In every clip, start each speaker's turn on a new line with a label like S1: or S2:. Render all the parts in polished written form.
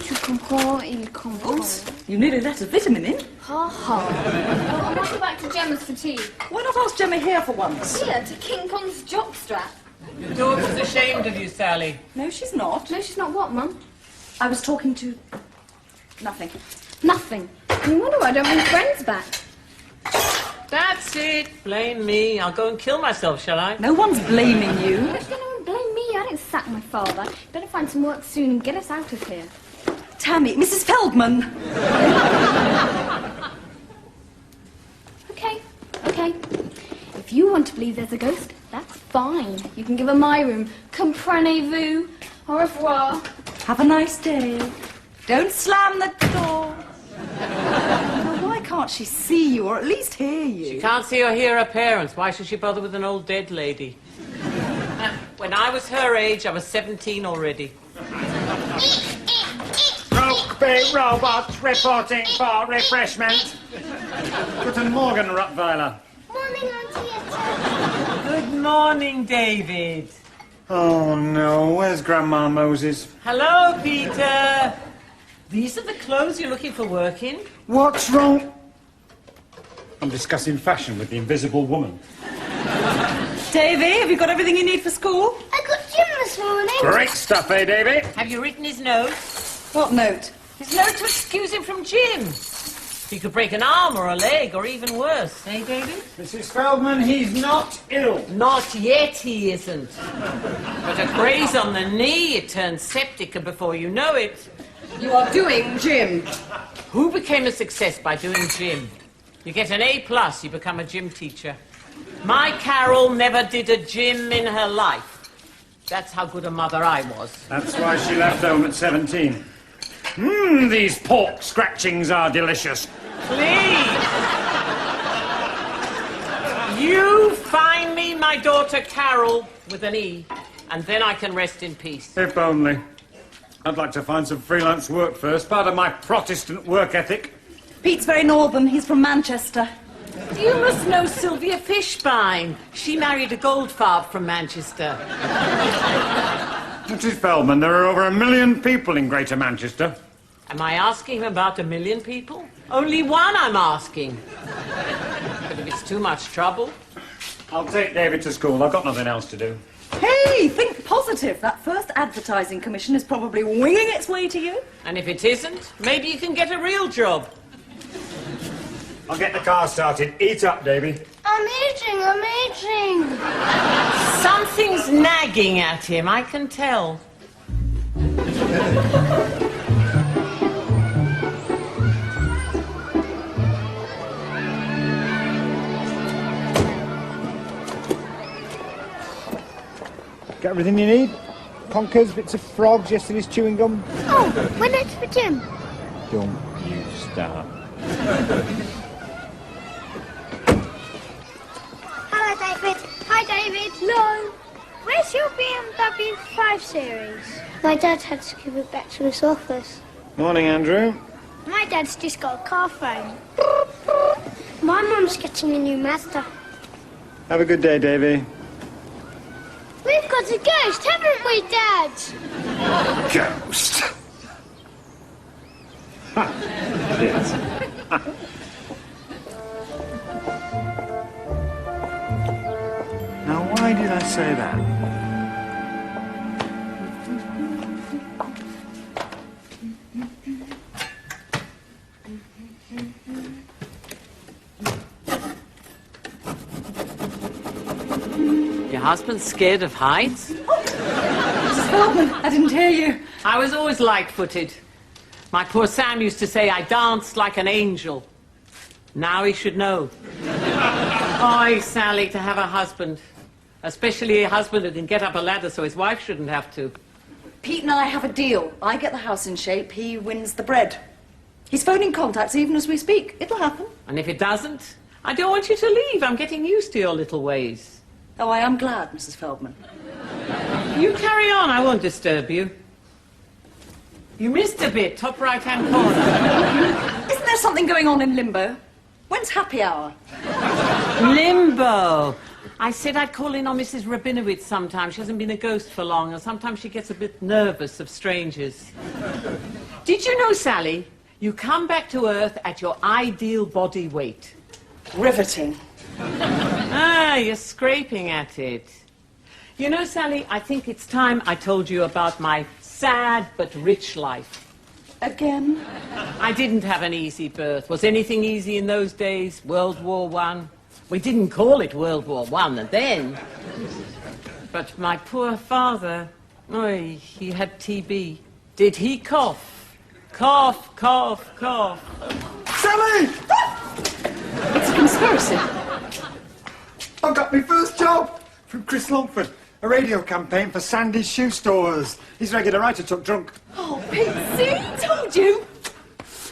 S1: Tu comprends, il comprend.
S2: Oops, you nearly let a vitamin in.
S1: Ha ha. Oh, I want to go back to Gemma's for tea.
S2: Why not ask Gemma here for once?
S1: Here, to King Kong's jockstrap.
S3: Your daughter's ashamed of you, Sally.
S2: No, she's not.
S1: No, she's not what, Mum?
S2: I was talking to... nothing.
S1: Nothing. No wonder why I don't bring friends back.
S3: That's it. Blame me. I'll go and kill myself, shall I?
S2: No one's blaming you.
S1: What's going on? Blame me. I didn't sack my father. Better find some work soon and get us out of here.
S2: Tammy, Mrs. Feldman.
S1: Okay. If you want to believe there's a ghost, that's fine. You can give her my room. Comprenez-vous? Au revoir.
S2: Have a nice day. Don't slam the door. Now, why can't she see you or at least hear you?
S3: She can't see or hear her parents. Why should she bother with an old dead lady? When I was her age, I was 17 already.
S4: Rugby robots reporting for refreshment. Guten Morgen, Rottweiler.
S5: Morning, Auntie.
S3: Good morning, David.
S4: Oh, no. Where's Grandma Moses?
S3: Hello, Peter. These are the clothes you're looking for work in?
S4: What's wrong? I'm discussing fashion with the invisible woman.
S2: Davy, have you got everything you need for school?
S5: I got gym this morning.
S4: Great stuff, eh, Davy?
S3: Have you written his note?
S2: What note?
S3: His note to excuse him from gym. He could break an arm or a leg or even worse. Eh, David?
S4: Mrs. Feldman, he's not ill.
S3: Not yet he isn't. But a graze on the knee, it turns septic, and before you know it...
S2: You are doing gym.
S3: Who became a success by doing gym? You get an A+, you become a gym teacher. My Carol never did a gym in her life. That's how good a mother I was.
S4: That's why she left home at 17. These pork scratchings are delicious.
S3: Please! You find me my daughter Carol with an E, and then I can rest in peace.
S4: If only. I'd like to find some freelance work first, part of my Protestant work ethic.
S2: Pete's very northern. He's from Manchester.
S3: You must know Sylvia Fishbein. She married a goldfarb from Manchester.
S4: Mrs. Feldman, there are over 1 million people in Greater Manchester.
S3: Am I asking him about 1 million people? Only one I'm asking. But if it's too much trouble...
S4: I'll take David to school. I've got nothing else to do.
S2: Hey, think positive. That first advertising commission is probably winging its way to you.
S3: And if it isn't, maybe you can get a real job.
S4: I'll get the car started. Eat up, Davy.
S5: I'm eating.
S3: Something's nagging at him, I can tell.
S6: Got everything you need? Conkers, bits of frogs, yesterday's chewing gum?
S5: Oh, we're next for gym.
S6: Don't you start.
S5: Hello, David. Hi, David. Hello. Where's your BMW 5 Series? My dad had to give it back to his office.
S6: Morning, Andrew.
S5: My dad's just got a car phone. My mum's getting a new Mazda.
S6: Have a good day, Davy.
S5: We've got a ghost, haven't we, Dad?
S4: Ghost. Yes. Now, why did I say that?
S3: Your husband's scared of heights?
S2: Mrs. Feldman, I didn't hear you.
S3: I was always light-footed. My poor Sam used to say I danced like an angel. Now he should know. Oh, Sally, to have a husband. Especially a husband who can get up a ladder so his wife shouldn't have to.
S2: Pete and I have a deal. I get the house in shape, he wins the bread. He's phoning contacts even as we speak. It'll happen.
S3: And if it doesn't, I don't want you to leave. I'm getting used to your little ways.
S2: Oh, I am glad, Mrs. Feldman.
S3: You carry on, I won't disturb you. You missed a bit, top right-hand corner.
S2: Isn't there something going on in Limbo? When's happy hour?
S3: Limbo. I said I'd call in on Mrs. Rabinowitz sometime. She hasn't been a ghost for long, and sometimes she gets a bit nervous of strangers. Did you know, Sally, you come back to Earth at your ideal body weight?
S2: Riveting.
S3: Ah, you're scraping at it. You know, Sally, I think it's time I told you about my sad but rich life.
S2: Again?
S3: I didn't have an easy birth. Was anything easy in those days? World War I? We didn't call it World War I then. But my poor father, oy, he had TB. Did he cough? Cough, cough, cough.
S6: Sally!
S2: It's a conspiracy.
S6: I've got my first job from Chris Longford. A radio campaign for Sandy's shoe stores. He's a regular writer, took drunk.
S2: Oh, Pete, see? Told you.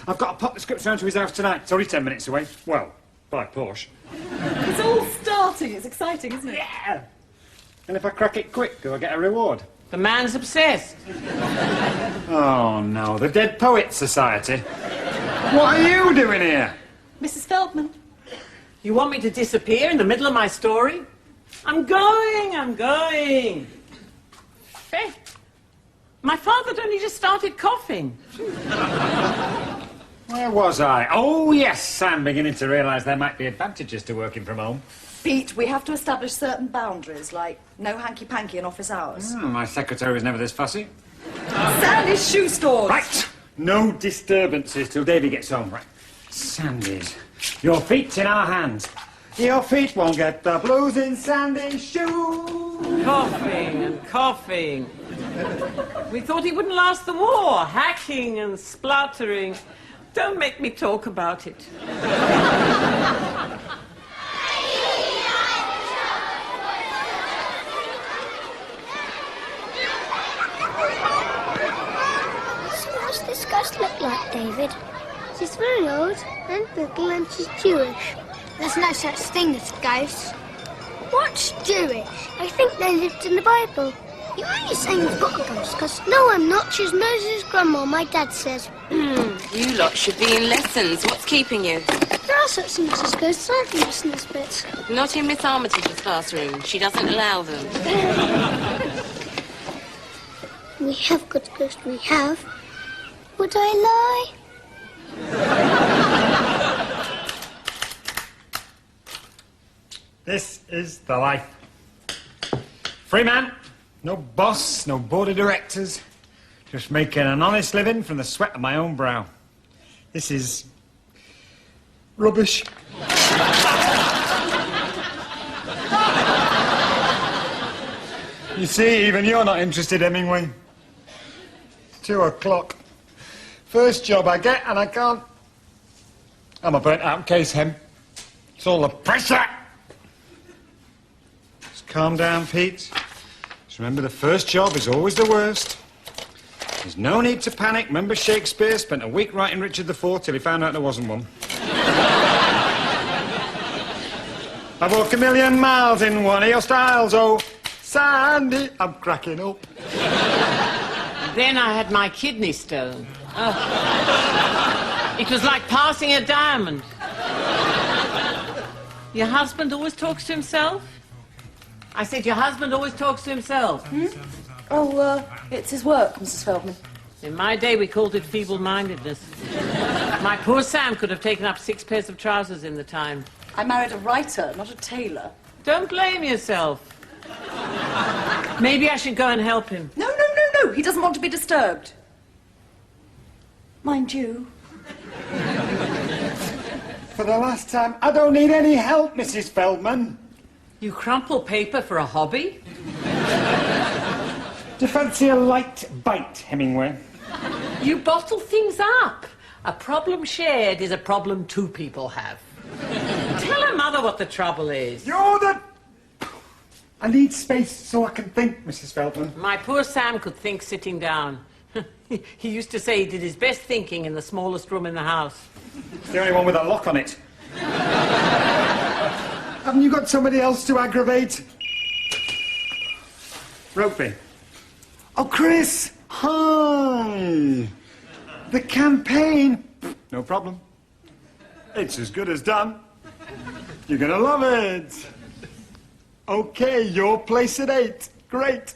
S4: I've got to pop the scripts round to his house tonight. It's only 10 minutes away. Well, by Porsche.
S2: It's all starting. It's exciting, isn't it?
S4: Yeah! And if I crack it quick, do I get a reward?
S3: The man's obsessed.
S4: Oh, no, the Dead Poets Society. What are you doing here?
S2: Mrs. Feldman.
S3: You want me to disappear in the middle of my story? I'm going. Faith, my father'd only just started coughing.
S4: Where was I? Oh, yes, I'm beginning to realise there might be advantages to working from home.
S2: Pete, we have to establish certain boundaries, like no hanky-panky in office hours.
S4: My secretary was never this fussy.
S2: Sandy's shoe stores.
S4: Right! No disturbances till Davy gets home, right? Sandy's. Your feet's in our hands. Your feet won't get the blues in Sandy's shoes.
S3: Coughing and coughing. We thought he wouldn't last the war, hacking and spluttering. Don't make me talk about it.
S5: What's this ghost look like, David? She's very old and little and she's Jewish. There's no such thing as ghosts. What's Jewish? I think they lived in the Bible. You're only saying you've got a ghost because... No, I'm not. She's Moses' grandma, my dad says.
S7: You lot should be in lessons. What's keeping you?
S5: There are such things as ghosts, aren't there, Miss Nisbet?
S7: Not in Miss Armitage's classroom. She doesn't allow them.
S5: We have got ghosts, we have. Would I lie?
S4: This is the life. Free man, no boss, no board of directors. Just making an honest living from the sweat of my own brow. This is... rubbish. You see, even you're not interested, Hemingway. 2 o'clock. First job I get and I can't... I'm a burnt-out case, Hem. It's all the pressure. Just calm down, Pete. Just remember the first job is always the worst. There's no need to panic. Remember Shakespeare spent a week writing Richard IV till he found out there wasn't one. I walk 1,000,000 miles in one of your styles, oh, Sandy. I'm cracking up.
S3: Then I had my kidney stone. Oh. It was like passing a diamond. Your husband always talks to himself? I said your husband always talks to himself.
S2: Oh, it's his work, Mrs. Feldman.
S3: In my day, we called it feeble-mindedness. My poor Sam could have taken up 6 pairs of trousers in the time.
S2: I married a writer, not a tailor.
S3: Don't blame yourself. Maybe I should go and help him.
S2: No. He doesn't want to be disturbed. Mind you.
S4: For the last time, I don't need any help, Mrs. Feldman.
S3: You crumple paper for a hobby?
S4: Do you fancy a light bite, Hemingway?
S3: You bottle things up. A problem shared is a problem 2 people have. Tell her mother what the trouble is.
S4: You're the... I need space so I can think, Mrs. Feldman.
S3: My poor Sam could think sitting down. He used to say he did his best thinking in the smallest room in the house.
S4: It's the only one with a lock on it. Haven't you got somebody else to aggravate? Rugby. Oh, Chris! Hi! The campaign. No problem. It's as good as done. You're gonna love it. Okay, your place at 8. Great.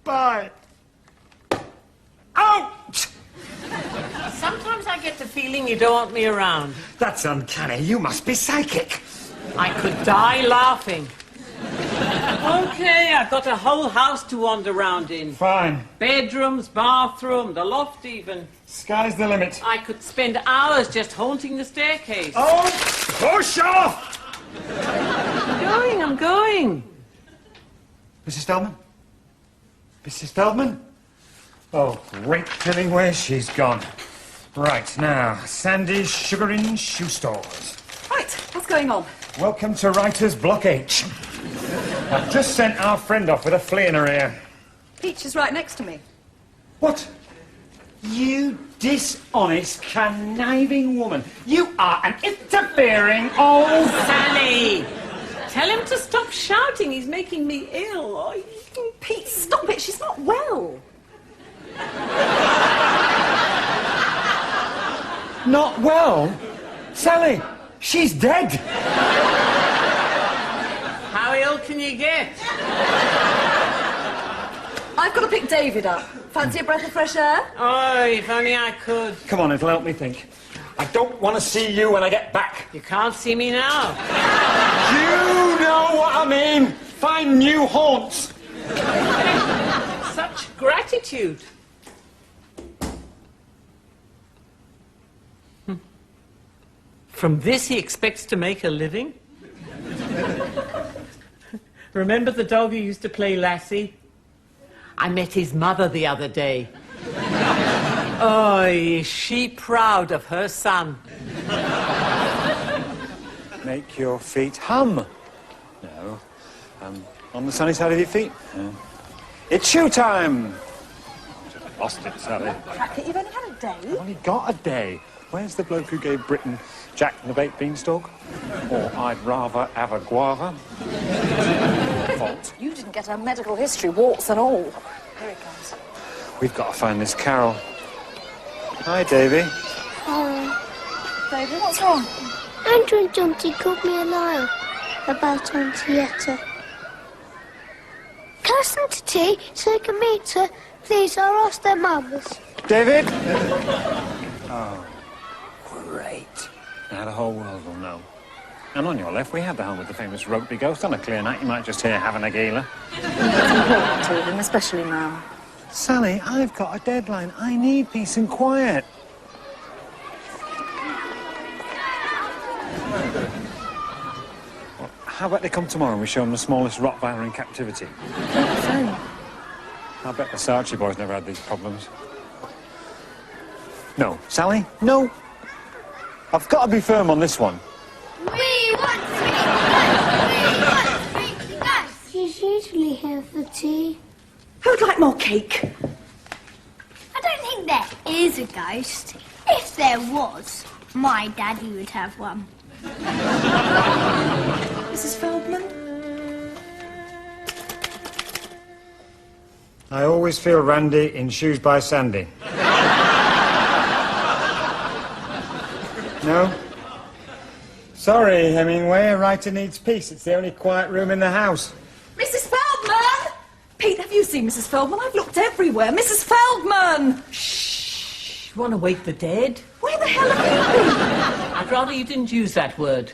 S4: Bye. Ouch!
S3: get the feeling you don't want me around.
S6: That's uncanny. You must be psychic.
S3: I could die laughing. Okay, I've got a whole house to wander around in.
S6: Fine.
S3: Bedrooms, bathroom, the loft even.
S6: Sky's the limit.
S3: I could spend hours just haunting the staircase.
S6: Oh, push off!
S3: I'm going.
S6: Mrs. Feldman? Mrs. Feldman? Oh, great telling where she's gone. Right, now, Sandy's Sugar and Shoe Stores.
S2: Right, what's going on?
S6: Welcome to Writer's Block H. I've just sent our friend off with a flea in her ear.
S2: Peach is right next to me.
S6: What? You dishonest, conniving woman. You are an interfering old...
S3: Sally! Tell him to stop shouting. He's making me ill. Oh,
S2: Pete, stop it. She's not well.
S6: Not well? Sally, she's dead.
S3: how ill can you get?
S2: I've got to pick David up. Fancy a breath of fresh air?
S3: Oh, if only I could.
S6: Come on, it'll help me think. I don't want to see you when I get back.
S3: You can't see me now.
S6: You know what I mean. Find new haunts.
S3: Such gratitude. From this he expects to make a living? Remember the dog who used to play Lassie? I met his mother the other day. Oh, is she proud of her son?
S6: Make your feet hum. No. On the sunny side of your feet. It's shoe time. Lost it, Sally.
S2: Cracker, you've only had a day.
S6: I've only got a day. Where's the bloke who gave Britain Jack and the Baked Beanstalk? Or I'd rather have a guava. Fault.
S8: You didn't get her medical history, warts and all. Here it comes.
S6: We've got to find this Carol. Hi, Davy.
S8: David, what's wrong?
S5: Andrew and Jonty called me a liar about Auntietta. Can I send them to tea so I can meet her? Please, I'll ask their mothers.
S6: David? Oh, great. Now the whole world will know. And on your left, we have the home with the famous Rotary Ghost. On a clear night, you might just hear having a gala.
S8: Important to him, especially now.
S6: Sally, I've got a deadline. I need peace and quiet. Well, how about they come tomorrow and we show them the smallest Rottweiler in captivity? I bet the Saatchi boys never had these problems. No. Sally? No. I've got to be firm on this one.
S5: We want sweet ghosts. She's usually here for tea.
S2: Who'd like more cake?
S5: I don't think there is a ghost. If there was, my daddy would have one.
S2: Mrs. Feldman?
S6: I always feel Randy in Shoes by Sandy. No? Sorry, Hemingway. A writer needs peace. It's the only quiet room in the house.
S2: Mrs. Feldman! Pete, have you seen Mrs. Feldman? I've looked everywhere. Mrs. Feldman!
S3: Shh. You want to wake the dead?
S2: Where the hell have you been?
S3: I'd rather you didn't use that word.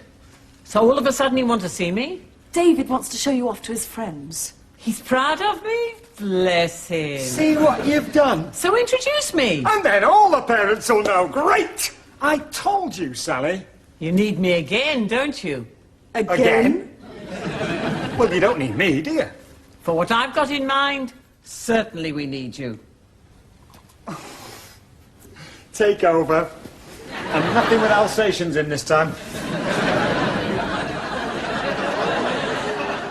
S3: So all of a sudden you want to see me?
S2: David wants to show you off to his friends.
S3: He's proud of me? Bless him.
S6: See what you've done?
S3: So introduce me.
S6: And then all the parents will know. Great! I told you, Sally.
S3: You need me again, don't you?
S6: Again? Well, you don't need me, do you?
S3: For what I've got in mind, certainly we need you.
S6: Take over. And nothing with Alsatians in this time.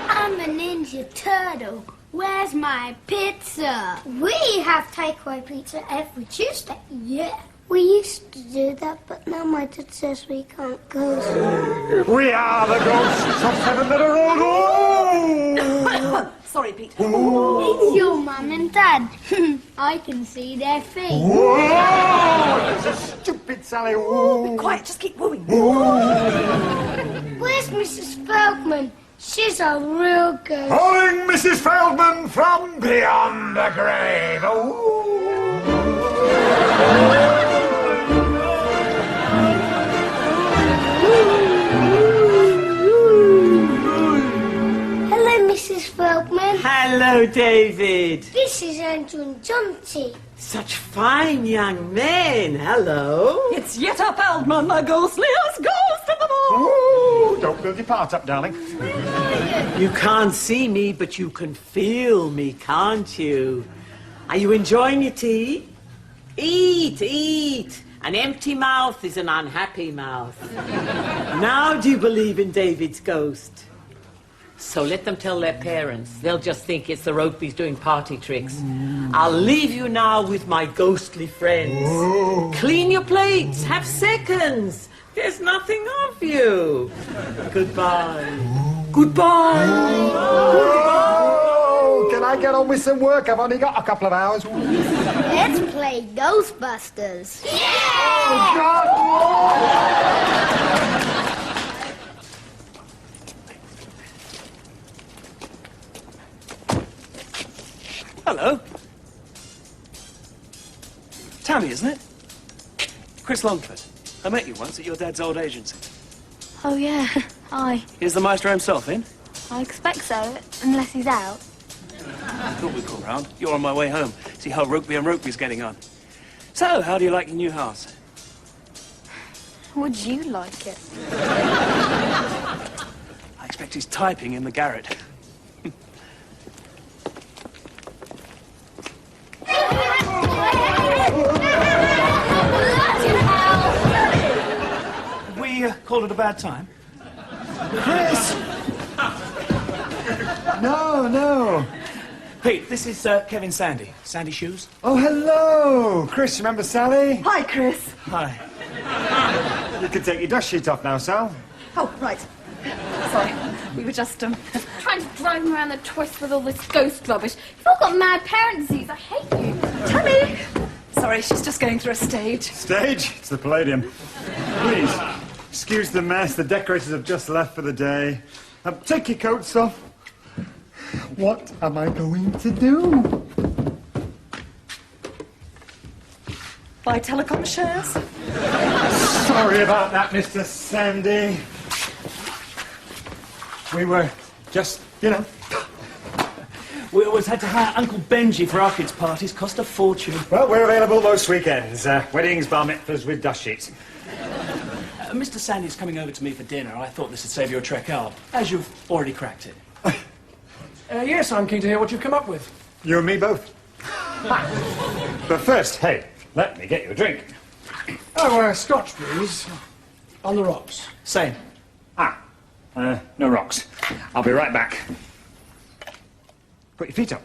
S5: I'm a Ninja Turtle. Where's my pizza? We have takeaway pizza every Tuesday. Yeah. We used to do that, but now my dad says we can't go.
S6: We are the ghosts of Seven that are old.
S2: Sorry, Pete.
S5: It's your mum and dad. I can see their feet.
S6: Whoa! That's a stupid Sally. Whoa.
S2: Quiet, just keep moving.
S5: Where's Mrs. Feldman? She's a real ghost.
S6: Calling Mrs. Feldman from beyond the grave. Ooh.
S3: Hello, David.
S5: This is Andrew and Jonty.
S3: Such fine young men. Hello.
S2: It's Yetta Feldman, the ghostliest ghost of them all.
S4: Ooh, don't build your part up, darling.
S3: You can't see me, but you can feel me, can't you? Are you enjoying your tea? Eat, eat. An empty mouth is an unhappy mouth. Now do you believe in David's ghost? So let them tell their parents. They'll just think it's the Ropeys doing party tricks. I'll leave you now with my ghostly friends. Clean your plates, have seconds. There's nothing of you. Goodbye. Goodbye.
S4: Oh, can I get on with some work? I've only got a couple of hours.
S5: Let's play Ghostbusters.
S9: Hello. Tammy, isn't it? Chris Longford. I met you once at your dad's old agency.
S1: Oh, yeah. Hi.
S9: Is the maestro himself in?
S1: I expect so, unless he's out.
S9: I thought we'd call round. You're on my way home. See how Rugby and Ropeby's getting on. So, how do you like your new house?
S1: Would you like it?
S9: I expect he's typing in the garret. We called it a bad time.
S4: Chris! No.
S9: Pete, this is Kevin Sandy. Sandy Shoes.
S4: Oh, hello. Chris, remember Sally?
S2: Hi, Chris.
S9: Hi.
S4: You can take your dust sheet off now, Sal.
S2: Oh, right. Sorry. We were just,
S1: Trying to drive me around the twist with all this ghost rubbish. You've all got mad parent disease. I hate you.
S2: Tammy! Sorry, she's just going through a stage.
S4: Stage? It's the Palladium. Please, excuse the mess. The decorators have just left for the day. Take your coats off. What am I going to do?
S2: Buy telecom shares?
S4: Sorry about that, Mr. Sandy. We were just,
S9: We always had to hire Uncle Benji for our kids' parties. Cost a fortune.
S4: Well, we're available most weekends. Weddings, bar mitzvahs with dust sheets.
S9: Mr. Sandy's coming over to me for dinner. I thought this would save you a trek out, as you've already cracked it.
S10: Yes, I'm keen to hear what you've come up with.
S4: You and me both. But first, hey, let me get you a drink.
S10: Oh, scotch, please. On the rocks.
S9: Same.
S4: No rocks. I'll be right back. Put your feet up.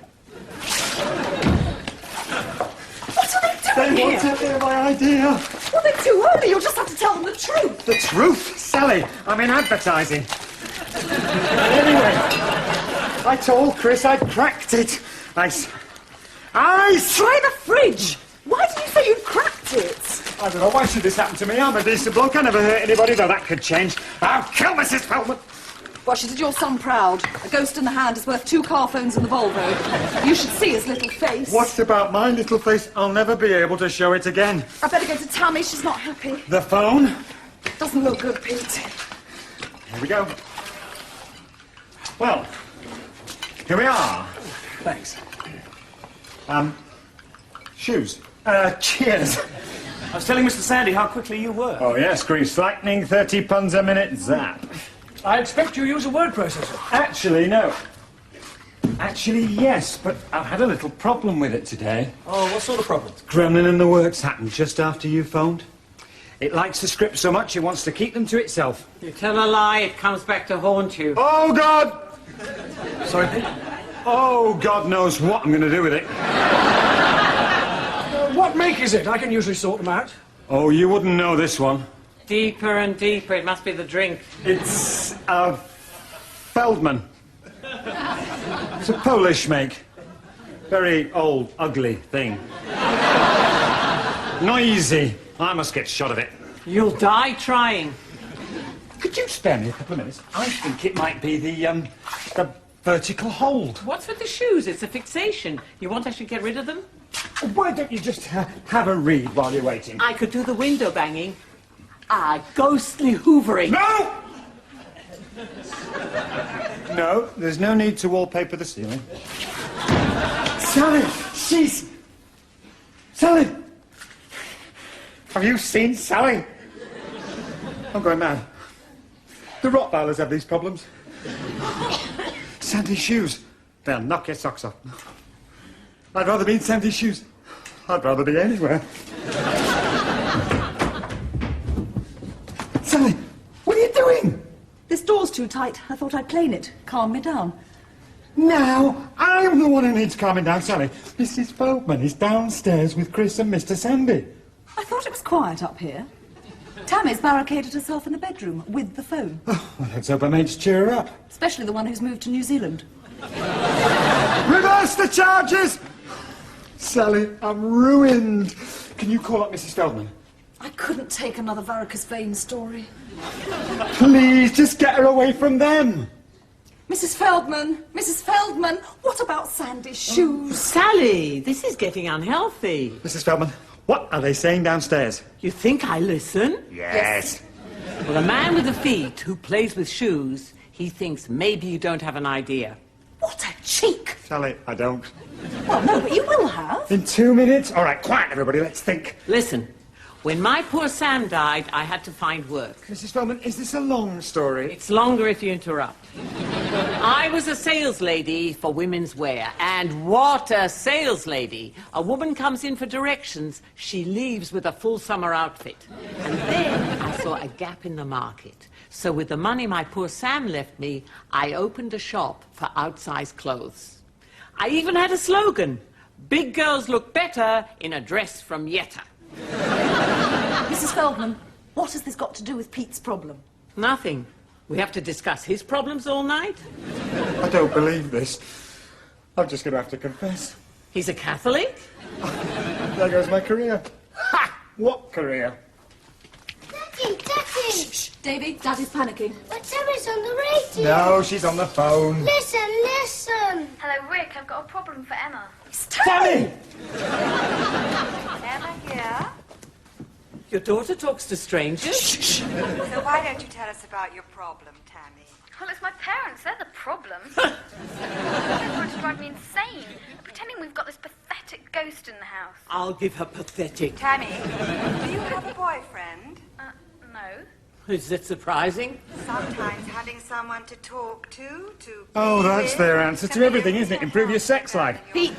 S2: What are they doing here?
S4: What's a my idea?
S2: Well, they're too early. You'll just have to tell them the truth.
S4: The truth? Sally, I'm in advertising. Anyway, I told Chris I'd cracked it. Ice.
S2: Try the fridge. Why did you say you'd cracked it?
S4: I don't know, why should this happen to me? I'm a decent bloke, I never hurt anybody, though that could change. I'll kill Mrs. Feldman.
S2: Well, she did your son proud. A ghost in the hand is worth 2 car phones in the Volvo. You should see his little face.
S4: What about my little face? I'll never be able to show it again.
S2: I better go to Tammy. She's not happy.
S4: The phone?
S2: Doesn't look good, Pete.
S4: Here we go. Well, here we are.
S9: Thanks.
S4: Shoes. Cheers.
S9: I was telling Mr. Sandy how quickly you were.
S4: Oh, yes, grease lightning, 30 puns a minute, zap.
S10: I expect you use a word processor.
S4: Actually, no. Actually, yes, but I've had a little problem with it today.
S9: Oh, what sort of problem?
S4: Gremlin in the works happened just after you phoned. It likes the script so much it wants to keep them to itself.
S3: You tell a lie, it comes back to haunt you.
S4: Oh, God!
S9: Sorry, Pete?
S4: Oh, God knows what I'm going to do with it.
S10: What make is it? I can usually sort them out.
S4: Oh, you wouldn't know this one.
S3: Deeper and deeper, it must be the drink.
S4: It's a Feldman. It's a Polish make. Very old, ugly thing. Noisy. I must get shot of it.
S3: You'll die trying.
S4: Could you spare me a couple of minutes? I think it might be the vertical hold.
S3: What's with the shoes? It's a fixation. You won't actually get rid of them?
S4: Why don't you just have a read while you're waiting?
S3: I could do the window banging. Ghostly hoovering.
S4: No! No, there's no need to wallpaper the ceiling.
S6: Sally, she's... Sally! Have you seen Sally? I'm going mad. The Rottweilers have these problems. Sandy's shoes. They'll knock your socks off. I'd rather be in Sandy's shoes. I'd rather be anywhere. Sally, what are you doing?
S2: This door's too tight. I thought I'd plane it. Calm me down.
S6: Now, I'm the one who needs calming down, Sally. Mrs. Feldman is downstairs with Chris and Mr. Sandy.
S2: I thought it was quiet up here. Tammy's barricaded herself in the bedroom with the phone.
S6: Oh, well, let's hope her mates cheer her up.
S2: Especially the one who's moved to New Zealand.
S6: Reverse the charges! Sally, I'm ruined. Can you call up Mrs. Feldman?
S2: I couldn't take another varicose vein story.
S6: Please, just get her away from them.
S2: Mrs. Feldman! Mrs. Feldman! What about Sandy's shoes?
S3: Sally, this is getting unhealthy.
S6: Mrs. Feldman, what are they saying downstairs?
S3: You think I listen?
S6: Yes.
S3: Well, the man with the feet who plays with shoes, he thinks maybe you don't have an idea.
S2: What a cheek!
S6: Sally, I don't.
S2: Well, no, but you will have.
S6: In 2 minutes? All right, quiet, everybody, let's think.
S3: Listen, when my poor Sam died, I had to find work.
S6: Mrs. Feldman, is this a long story?
S3: It's longer if you interrupt. I was a sales lady for women's wear, and what a sales lady. A woman comes in for directions, she leaves with a full summer outfit. And then I saw a gap in the market. So with the money my poor Sam left me, I opened a shop for outsized clothes. I even had a slogan, big girls look better in a dress from Yetta.
S2: Mrs. Feldman, what has this got to do with Pete's problem?
S3: Nothing. We have to discuss his problems all night.
S6: I don't believe this. I'm just going to have to confess.
S3: He's a Catholic?
S6: There goes my career. Ha! What career?
S5: Daddy, Daddy!
S2: Shh, Davy, Daddy's panicking.
S5: But Tammy's on the radio.
S6: No, she's on the phone.
S5: Listen, listen.
S1: Hello, Rick. I've got a problem for Emma.
S6: Tammy!
S11: Emma here.
S3: Your daughter talks to strangers?
S11: So why don't you tell us about your problem, Tammy?
S1: Well, it's my parents. They're the problem. They're trying to drive me insane. They're pretending we've got this pathetic ghost in the house.
S3: I'll give her pathetic.
S11: Tammy, do you have a boyfriend?
S1: No.
S3: Is that surprising?
S11: Sometimes having someone to talk to
S6: Oh,
S11: be
S6: that's
S11: with,
S6: their answer to everything, isn't it? Improve your sex life.
S2: Pete!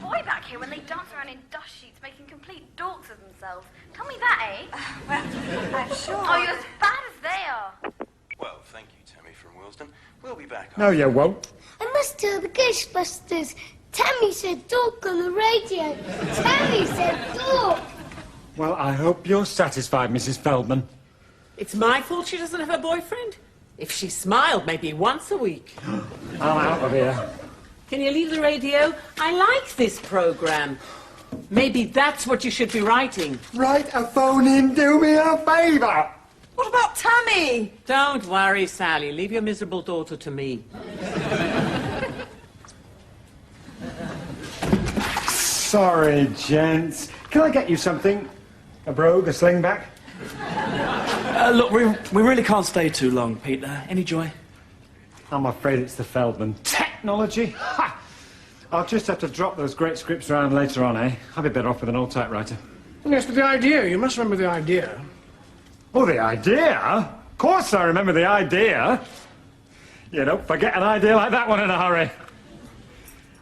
S1: Boy back here when they dance around in dust sheets making complete dorks of themselves. Tell me that, eh?
S11: Well, I'm sure.
S1: Oh, you're as bad as they are.
S12: Well, thank you, Tammy from Willesden. We'll be back.
S6: No, you won't.
S5: I must tell the Ghostbusters. Tammy said dog on the radio. Tammy said dog.
S6: Well, I hope you're satisfied, Mrs. Feldman.
S3: It's my fault she doesn't have a boyfriend? If she smiled maybe once a week.
S6: I'm out of here.
S3: Can you leave the radio? I like this program. Maybe that's what you should be writing.
S6: Write a phone in, do me a favour.
S2: What about Tammy?
S3: Don't worry, Sally. Leave your miserable daughter to me.
S6: Sorry, gents. Can I get you something? A brogue, a slingback?
S9: Look, we really can't stay too long, Pete. Any joy?
S6: I'm afraid it's the Feldman. Technology? Ha! I'll just have to drop those great scripts around later on, eh? I'll be better off with an old typewriter.
S10: Yes, but the idea. You must remember the idea.
S6: Oh, the idea? Of course I remember the idea. You don't forget an idea like that one in a hurry.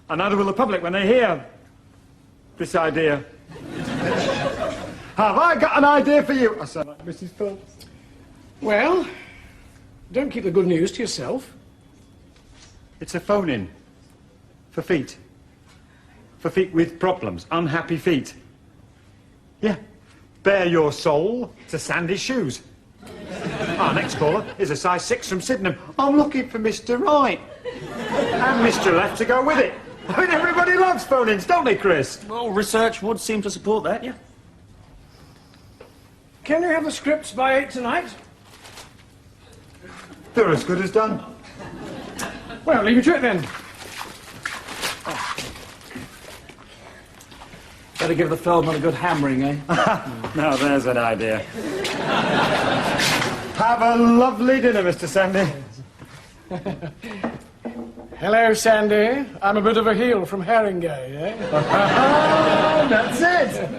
S6: And neither will the public when they hear this idea. Have I got an idea for you? I sound like Mrs. Phelps.
S10: Well, don't keep the good news to yourself.
S6: It's a phone-in. For feet. For feet with problems. Unhappy feet. Yeah. Bare your soul to Sandy's shoes. Our next caller is a size 6 from Sydenham. I'm looking for Mr. Right. And Mr. Left to go with it. I mean, everybody loves phone-ins, don't they, Chris?
S9: Well, research would seem to support that, yeah.
S10: Can you have the scripts by 8 tonight?
S6: They're as good as done.
S10: Well, leave you to it then.
S9: Better give the Feldman a good hammering, eh?
S6: Now, there's an idea. Have a lovely dinner, Mr. Sandy.
S10: Hello, Sandy. I'm a bit of a heel from Haringey, eh?
S4: That's it.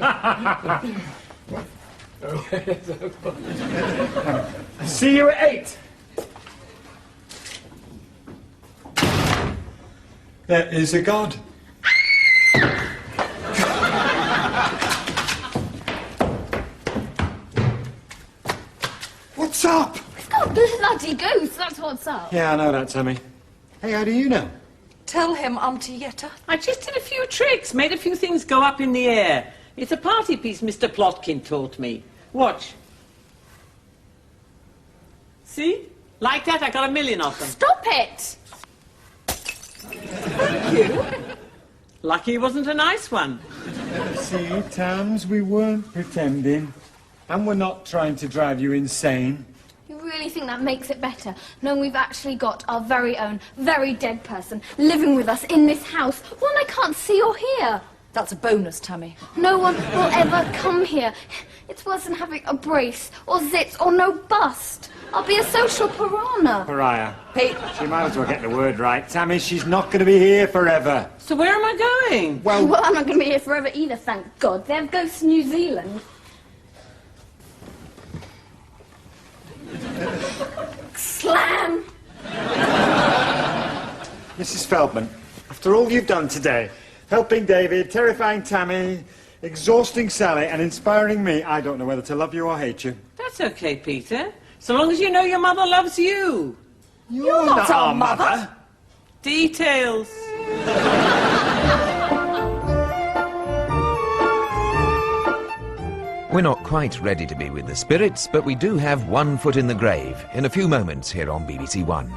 S4: See you at 8. There is a God. What's up?
S1: We've got a bloody ghost, that's what's up.
S4: Yeah, I know that, Tammy. Hey, how do you know?
S2: Tell him, Auntie Yetta.
S3: I just did a few tricks, made a few things go up in the air. It's a party piece Mr. Plotkin taught me. Watch. See? Like that, I got 1,000,000 of them.
S1: Stop it!
S3: Thank you. Lucky it wasn't a nice one.
S4: See, Tams, we weren't pretending. And we're not trying to drive you insane.
S1: You really think that makes it better, knowing we've actually got our very own, very dead person living with us in this house, one I can't see or hear?
S2: That's a bonus, Tammy.
S1: No one will ever come here. It's worse than having a brace, or zits, or no bust. I'll be a social piranha.
S4: Pariah.
S2: Pete.
S4: She might as well get the word right. Tammy, she's not going to be here forever.
S3: So where am I going?
S1: Well, I'm not going to be here forever either, thank God. They have ghosts in New Zealand. Slam!
S4: Mrs. Feldman, after all you've done today, helping David, terrifying Tammy, exhausting Sally, and inspiring me, I don't know whether to love you or hate you.
S3: That's okay, Peter. So long as you know your mother loves you.
S4: You're not our mother.
S3: Details.
S13: We're not quite ready to be with the spirits, but we do have one foot in the grave in a few moments here on BBC One.